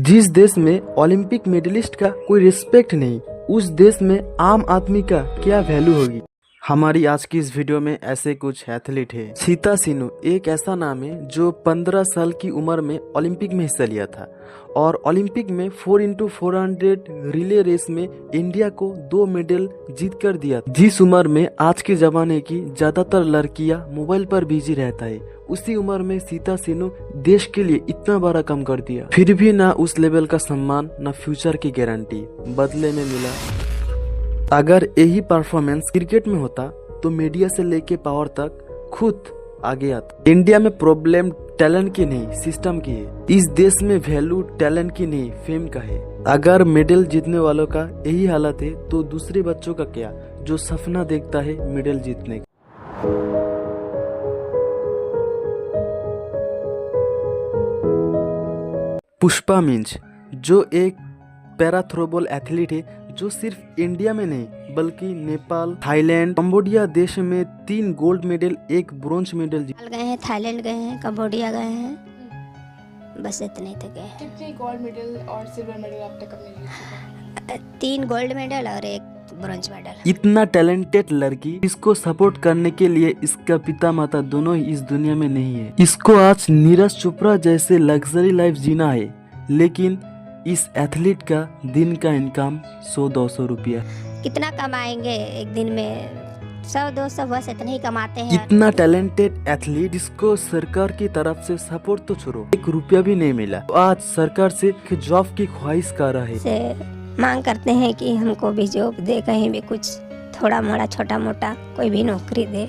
जिस देश में ओलंपिक मेडलिस्ट का कोई रिस्पेक्ट नहीं, उस देश में आम आदमी का क्या वैल्यू होगी। हमारी आज की इस वीडियो में ऐसे कुछ एथलीट है। सीता सिन्हू एक ऐसा नाम है जो 15 साल की उम्र में ओलंपिक में हिस्सा लिया था और ओलंपिक में 4x400 रिले रेस में इंडिया को 2 मेडल जीत कर दिया। जिस उम्र में आज के जमाने की ज्यादातर लड़कियां मोबाइल पर बिजी रहता है, उसी उम्र में सीता सिन्हू देश के लिए इतना बड़ा काम कर दिया। फिर भी ना उस लेवल का सम्मान, ना फ्यूचर की गारंटी बदले में मिला। अगर यही परफॉर्मेंस क्रिकेट में होता तो मीडिया से लेके पावर तक खुद आगे आता। इंडिया में प्रॉब्लम टैलेंट की नहीं, सिस्टम की है। इस देश में वैल्यू टैलेंट की नहीं, फेम का है। अगर मेडल जीतने वालों का यही हालत है तो दूसरे बच्चों का क्या, जो सपना देखता है मेडल जीतने का। पुष्पा मिंज जो एक पैरा थ्रोबॉल एथलीट है, जो सिर्फ इंडिया में नहीं बल्कि नेपाल, थाईलैंड, कंबोडिया देश में 3 गोल्ड मेडल, 1 ब्रोंज मेडल गए हैं, थाईलैंड गए हैं, कंबोडिया गए हैं, बस इतने तक गए हैं। कितने गोल्ड मेडल और सिल्वर मेडल आप तक अपने जीते? 3 गोल्ड मेडल और 1 ब्रोंज मेडल। इतना टैलेंटेड लड़की, इसको सपोर्ट करने के लिए इसका पिता माता दोनों ही इस दुनिया में नहीं है। इसको आज नीरज चोपड़ा जैसे लग्जरी लाइफ जीना है, लेकिन इस एथलीट का दिन का इनकम 100-200 रुपया। कितना कमाएंगे एक दिन में? 100-200 बस इतना ही कमाते हैं। इतना टैलेंटेड एथलीट जिसको सरकार की तरफ से सपोर्ट तो छोड़ो, 1 रुपया भी नहीं मिला, तो आज सरकार से जॉब की ख्वाहिश कर रहा है। से मांग करते हैं कि हमको भी जॉब दे, कहीं भी कुछ थोड़ा मोड़ा छोटा मोटा कोई भी नौकरी दे,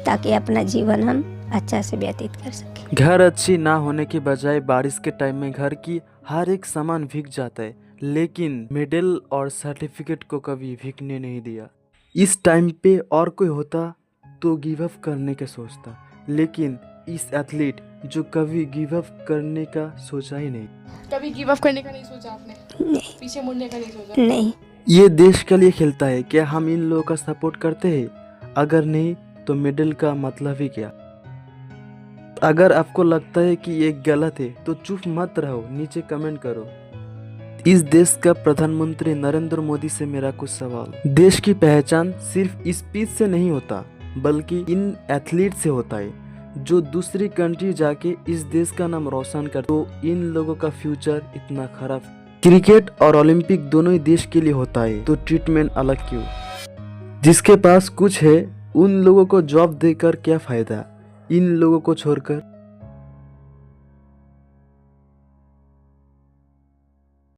ताकि अपना जीवन हम अच्छा से व्यतीत कर सके। घर अच्छी ना होने के बजाय बारिश के टाइम में घर की हर एक सामान भीग जाता है, लेकिन मेडल और सर्टिफिकेट को कभी भीगने नहीं दिया। इस टाइम पे और कोई होता तो गिव अप करने का सोचता, लेकिन इस एथलीट जो कभी गिव अप करने का सोचा ही नहीं। कभी गिव अप करने का नहीं सोचा आपने? नहीं, पीछे मुड़ने का नहीं सोचा? नहीं। ये देश के लिए खेलता है, क्या हम इन लोगों का सपोर्ट करते हैं? अगर नहीं तो मेडल का मतलब ही क्या। अगर आपको लगता है कि ये गलत है तो चुप मत रहो, नीचे कमेंट करो। इस देश का प्रधानमंत्री नरेंद्र मोदी से मेरा कुछ सवाल। देश की पहचान सिर्फ स्पीच से नहीं होता, बल्कि इन एथलीट से होता है, जो दूसरी कंट्री जाके इस देश का नाम रोशन कर। तो इन लोगों का फ्यूचर इतना खराब। क्रिकेट और ओलंपिक दोनों ही देश के लिए होता है, तो ट्रीटमेंट अलग क्यों? जिसके पास कुछ है उन लोगों को जॉब देकर क्या फायदा, इन लोगों को छोड़कर।